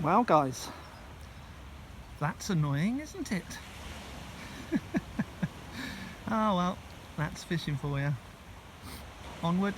Well guys, that's annoying, isn't it? Oh well, that's fishing for you. Onward.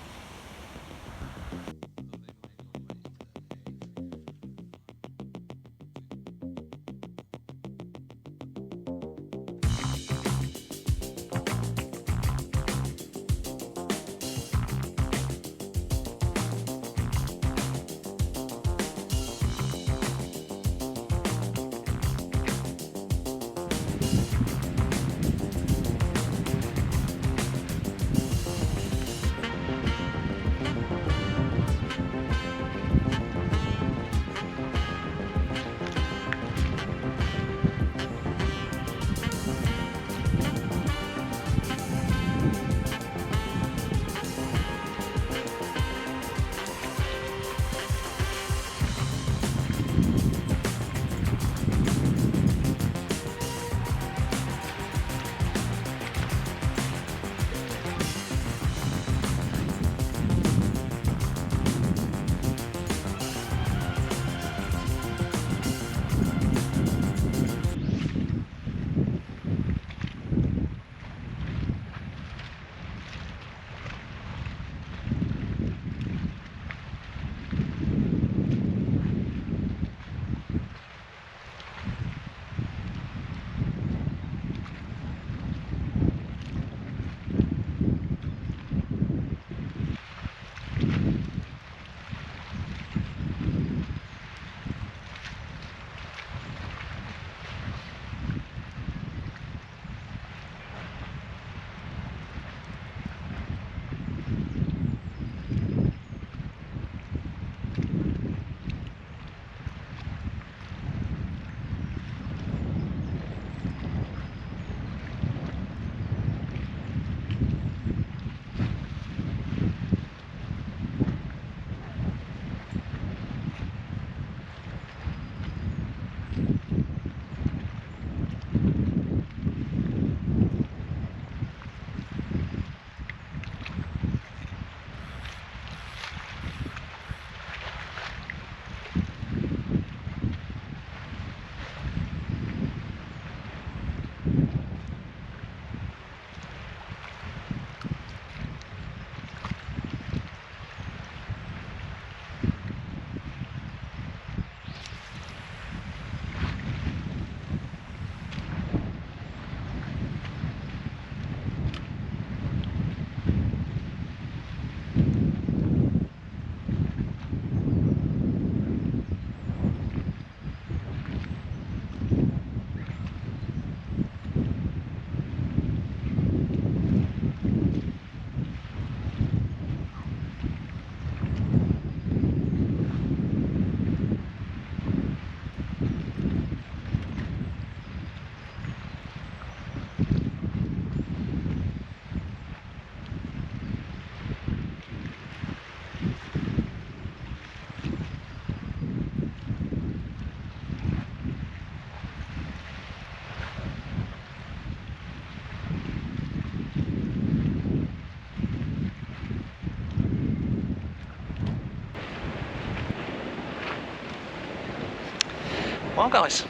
Well guys,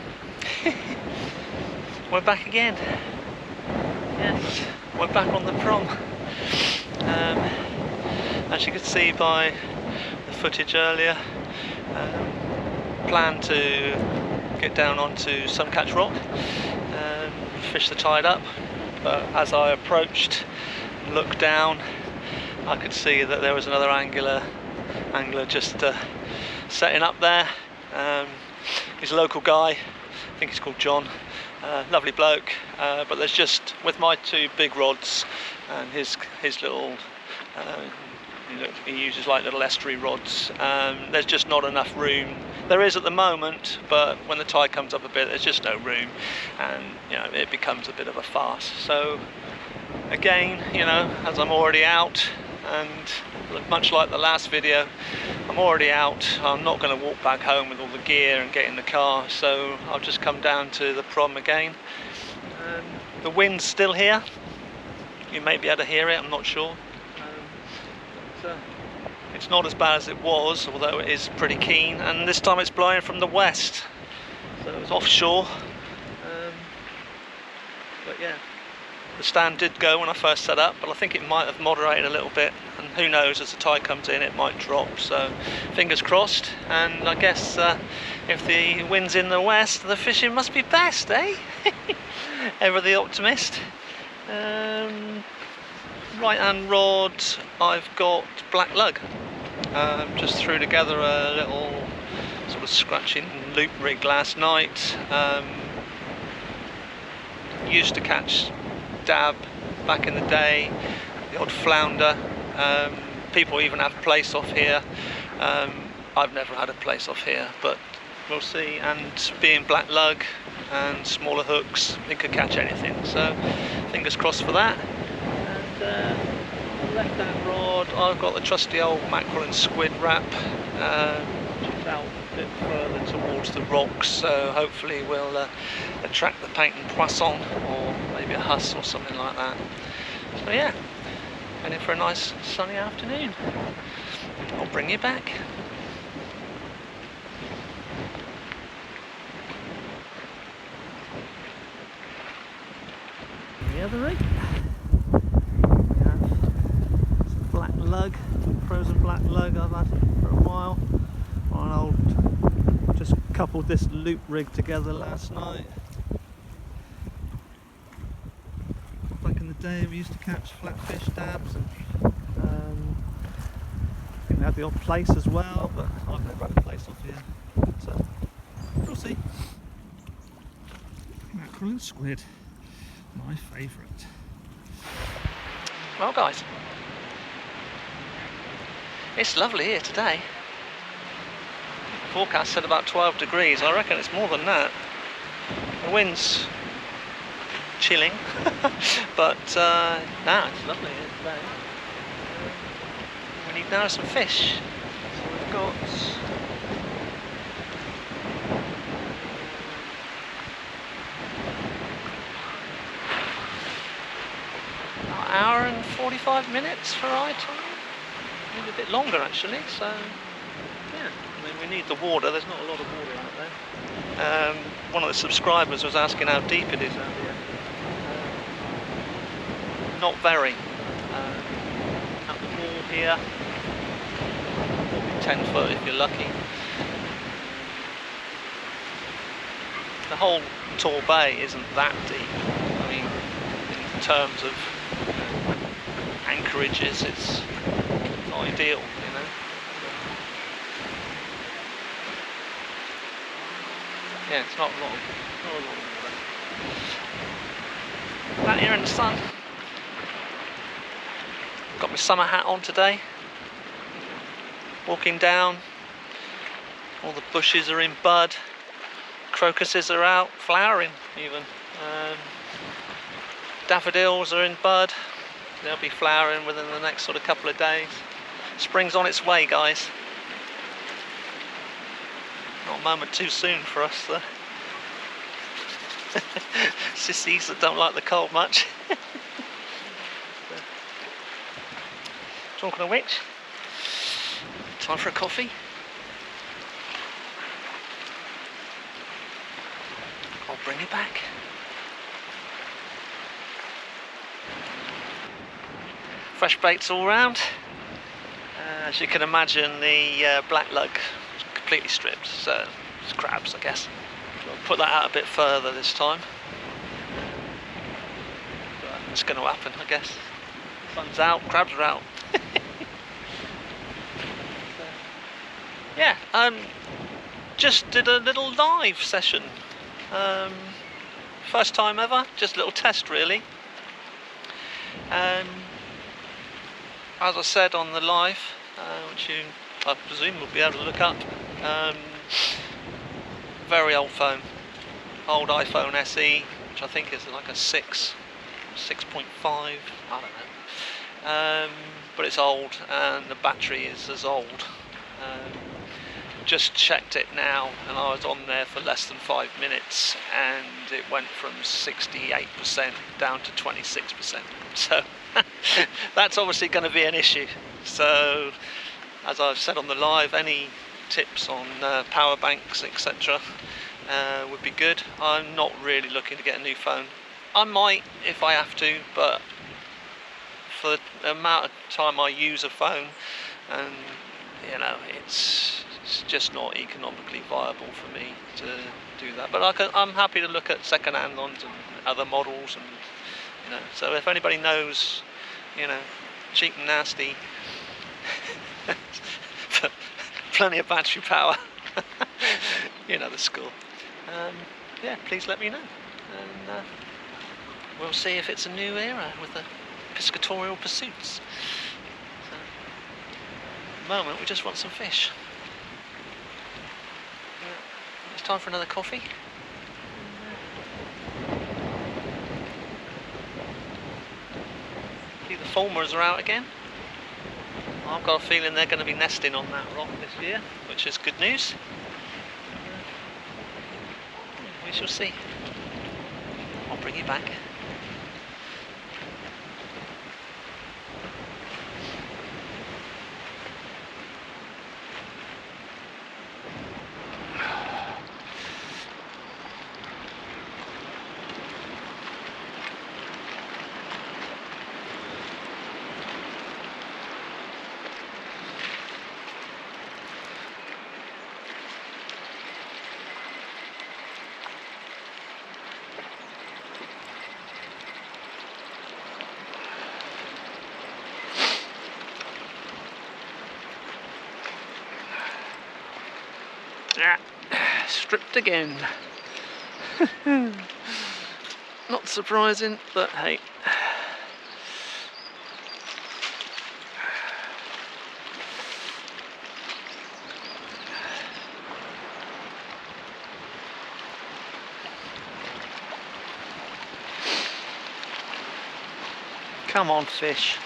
we're back again. Yes, we're back on the Prom. As you could see by the footage earlier, plan to get down onto Catch Rock, fish the tide up, but as I approached and looked down, I could see that there was another angler just setting up there. He's a local guy, I think he's called John, lovely bloke, but there's just, with my two big rods and his little, he uses like little estuary rods, there's just not enough room. There is at the moment, but when the tide comes up a bit, there's just no room, and it becomes a bit of a farce. So again, as I'm already out, and much like the last video, I'm already out. I'm not going to walk back home with all the gear and get in the car, so I'll just come down to the Prom again. The wind's still here. You may be able to hear it, I'm not sure. It's not as bad as it was, although it is pretty keen, and this time it's blowing from the west, so it's offshore. But yeah, the stand did go when I first set up, but I think it might have moderated a little bit, and who knows, as the tide comes in it might drop, so fingers crossed. And I guess if the wind's in the west, the fishing must be best, eh? Ever the optimist. Right hand rod, I've got black lug. Just threw together a little sort of scratching loop rig last night. Used to catch dab back in the day, the odd flounder. People even have place off here. I've never had a place off here, but we'll see. And being black lug and smaller hooks, it could catch anything, so fingers crossed for that. And left hand rod, I've got the trusty old mackerel and squid wrap, which is out a bit further towards the rocks, so hopefully we'll attract the painted poisson, or maybe a huss or something like that. So yeah, heading for a nice sunny afternoon. I'll bring you back. The other rig, we have some black lug, frozen black lug I've had for a while. Just coupled this loop rig together last night. Back in the day we used to catch flatfish dabs, and I think we had the odd place as well, but I've never had a place off here, so we'll see. Mackerel and squid, my favourite. Well guys, it's lovely here today. The forecast said about 12 degrees, I reckon it's more than that. The wind's chilling, but no, it's lovely here today. We need now some fish. So we've got an hour and 45 minutes for eye time. Maybe a bit longer actually, so yeah, I mean we need the water, there's not a lot of water out there. One of the subscribers was asking how deep it is out here. Not very. At the wall here, probably 10 foot if you're lucky. The whole Tor Bay isn't that deep. I mean, in terms of anchorages, it's not ideal, you know. Yeah, it's not a lot of water. Out here in the sun. Got my summer hat on today. Walking down, all the bushes are in bud. Crocuses are out, flowering even. Daffodils are in bud. They'll be flowering within the next sort of couple of days. Spring's on its way, guys. Not a moment too soon for us, though. Sissies that don't like the cold much. Talking of which, time for a coffee. I'll bring you back. Fresh baits all round. As you can imagine, the black lug is completely stripped, so it's crabs, I guess. I'll put that out a bit further this time. But it's going to happen, I guess. Sun's out, crabs are out. Yeah, just did a little live session. First time ever, just a little test really. As I said on the live, which you, I presume, will be able to look up, very old phone, old iPhone SE, which I think is like a 6.5, I don't know. But it's old and the battery is as old. Just checked it now and I was on there for less than 5 minutes and it went from 68% down to 26%. So that's obviously going to be an issue. So as I've said on the live, any tips on power banks, etc. Would be good. I'm not really looking to get a new phone. I might if I have to, but for the amount of time I use a phone, and it's just not economically viable for me to do that. But I'm happy to look at second-hand ones and other models, and so if anybody knows, cheap and nasty, plenty of battery power, the score. Yeah, please let me know, and we'll see if it's a new era with the piscatorial pursuits. So, at the moment, we just want some fish. Yeah, it's time for another coffee. The fulmars are out again. I've got a feeling they're going to be nesting on that rock this year, which is good news. We shall see. I'll bring you back. Stripped again. Not surprising, but hey. Come on, fish.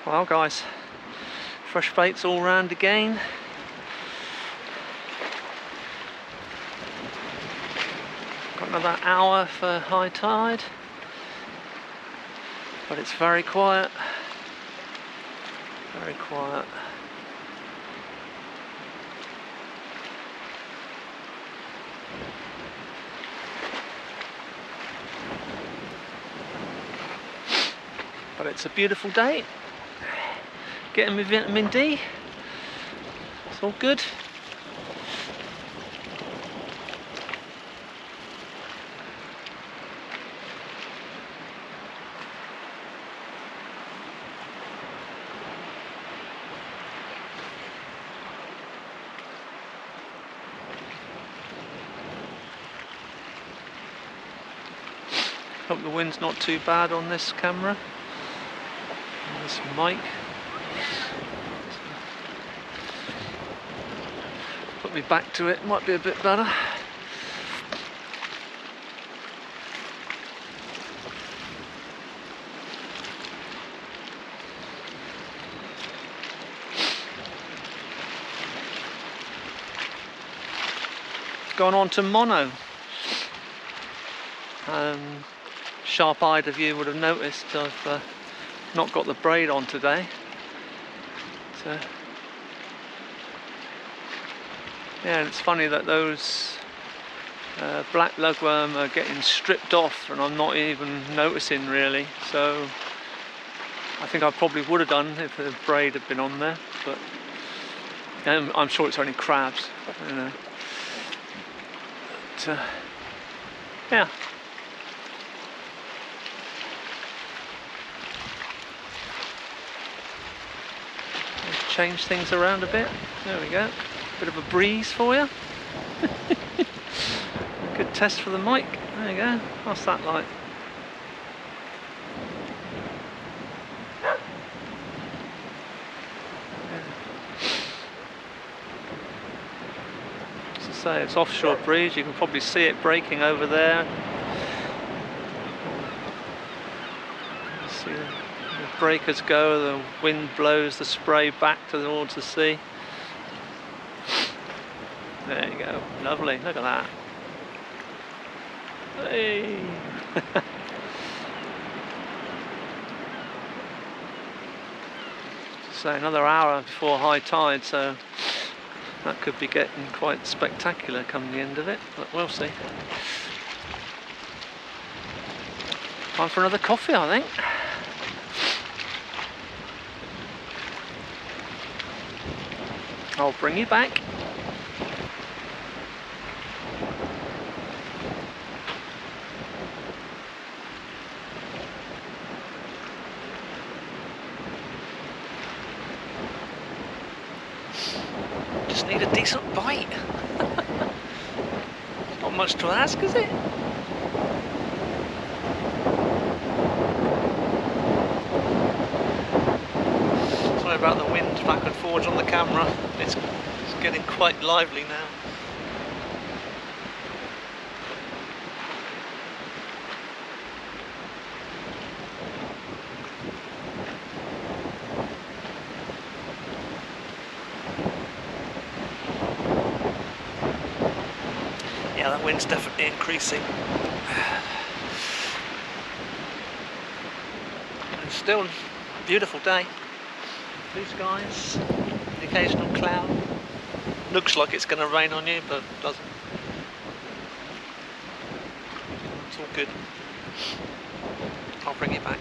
Well guys, fresh baits all round again. Got another hour for high tide, but it's very quiet, very quiet. But it's a beautiful day. Getting my vitamin D. It's all good. Hope the wind's not too bad on this camera, on this mic. Put me back to it, might be a bit better. Going on to mono. Sharp-eyed of you would have noticed I've not got the braid on today. Yeah, and it's funny that those black lugworm are getting stripped off and I'm not even noticing really, so I think I probably would have done if the braid had been on there, but I'm sure it's only crabs, you know. But, yeah. Let's change things around a bit. There we go. Bit of a breeze for you. Good test for the mic. There you go. What's that like? As I say, it's offshore breeze. You can probably see it breaking over there. See the breakers go. The wind blows the spray back towards the sea. There you go. Lovely. Look at that. Hey. So another hour before high tide, so that could be getting quite spectacular come the end of it, but we'll see. Time for another coffee, I think. I'll bring you back. Just need a decent bite. Not much to ask, is it? Sorry about the wind back and forwards on the camera. It's getting quite lively now. Yeah, that wind's definitely increasing. It's still a beautiful day. Blue skies, the occasional cloud. Looks like it's going to rain on you, but doesn't. It's all good. I'll bring it back.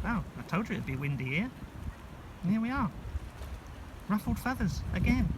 Wow, I told you it'd be windy here. And here we are. Ruffled feathers again.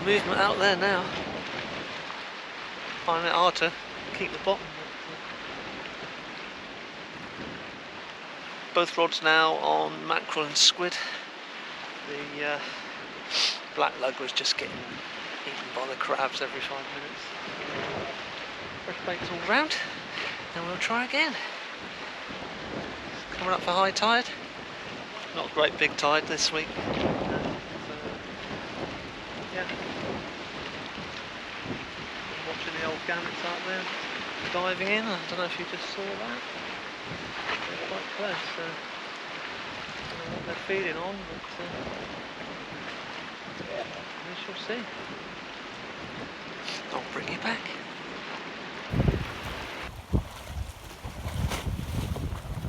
movement out there now. Finding it hard to keep the bottom. Both rods now on mackerel and squid. The black lug was just getting eaten by the crabs every 5 minutes. Fresh baits all round, and we'll try again. Coming up for high tide. Not a great big tide this week. Yeah. Watching the old gannets out there diving in. I don't know if you just saw that. They're quite close. I don't know what they're feeding on, but we shall see. I'll bring you back.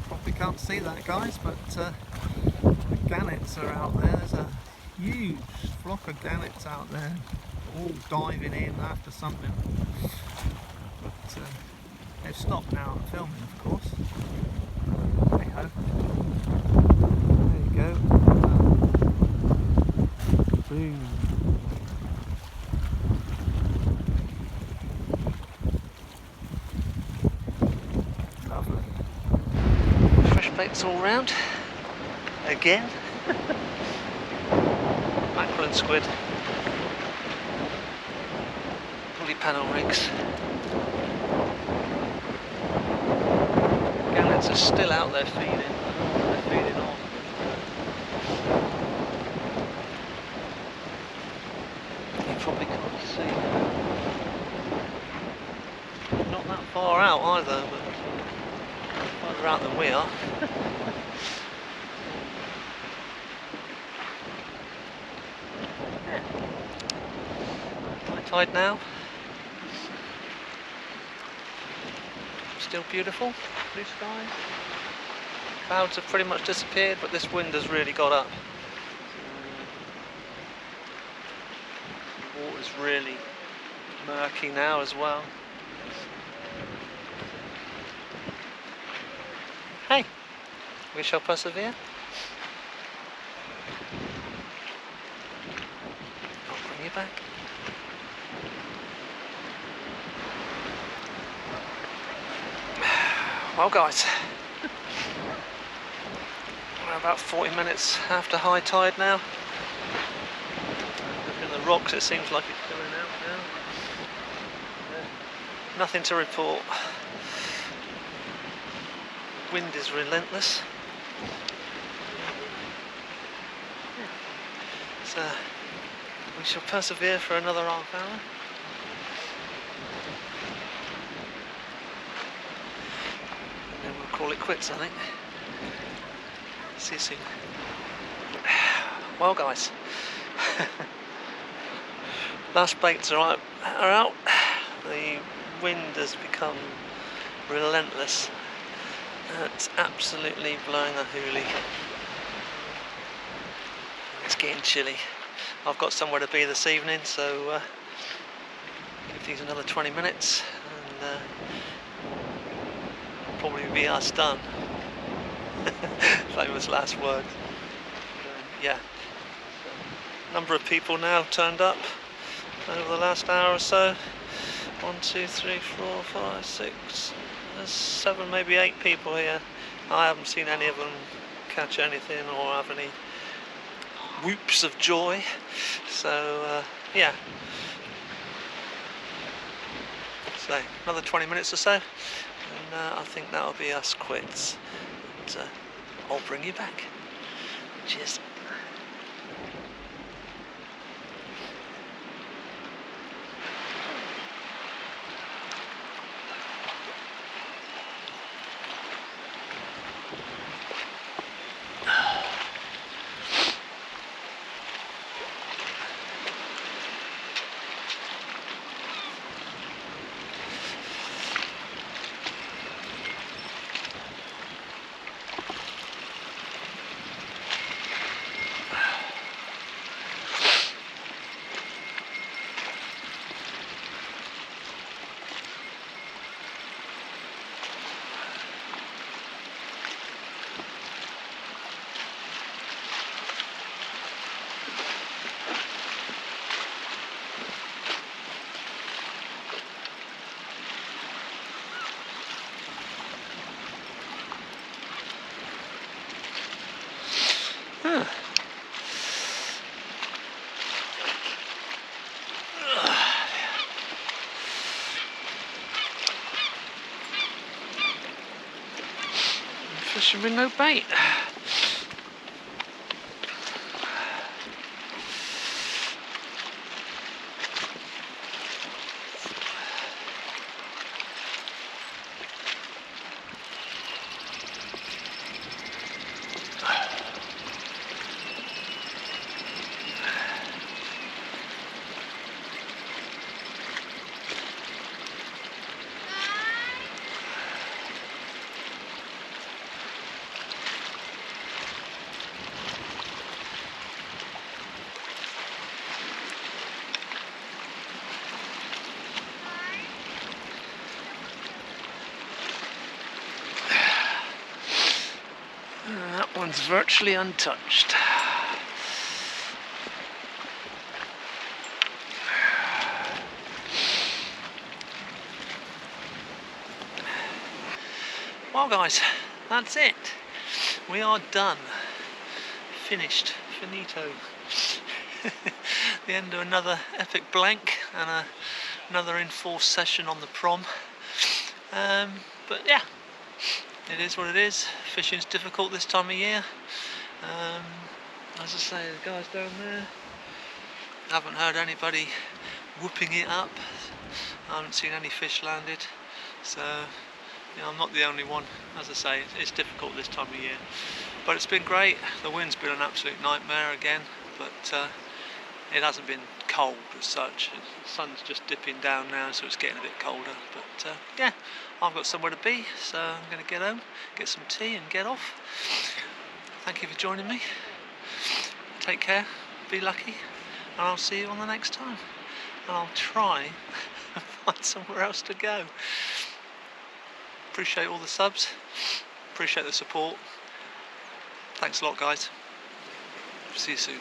Probably can't see that, guys, but the gannets are out there. There's a huge flock of gannets out there, all diving in after something. But they've stopped now filming, of course. Hey ho. There you go. Boom. Lovely. Fresh baits all round. Again. Mackerel and squid. Pulley panel rigs. Gannets are still out there feeding. I don't know what they're feeding on. You probably can't see. Not that far out either, but further out than we are. High tide now. Still beautiful, blue skies. Clouds have pretty much disappeared, but this wind has really got up. The water's really murky now as well. Hey, we shall persevere. I'll bring you back. Well guys, we're about 40 minutes after high tide now. Looking at the rocks, it seems like it's going out now. Nothing to report. Wind is relentless. So we shall persevere for another half hour. Call it quits, I think. See you soon. Well guys, last baits are out. The wind has become relentless. It's absolutely blowing a hoolie. It's getting chilly. I've got somewhere to be this evening, so give these another 20 minutes and probably be us done. Famous last words. Yeah. Number of people now turned up over the last hour or so. 1, 2, 3, 4, 5, 6, there's 7, maybe 8 people here. I haven't seen any of them catch anything or have any whoops of joy. So yeah. So another 20 minutes or so. And I think that'll be us quits. And, I'll bring you back. Cheers. fishing with no bait. That one's virtually untouched. Well guys, that's it. We are done. Finished. Finito. The end of another epic blank and another enforced session on the prom. But yeah, it is what it is. Fishing's difficult this time of year. As I say, the guys down there, I haven't heard anybody whooping it up. I haven't seen any fish landed, so I'm not the only one. As I say, it's difficult this time of year, but it's been great. The wind's been an absolute nightmare again, but it hasn't been cold as such. The sun's just dipping down now, so it's getting a bit colder, but yeah, I've got somewhere to be, so I'm going to get home, get some tea and get off. Thank you for joining me. Take care, be lucky, and I'll see you on the next time. And I'll try and find somewhere else to go. Appreciate all the subs, appreciate the support. Thanks a lot guys. See you soon.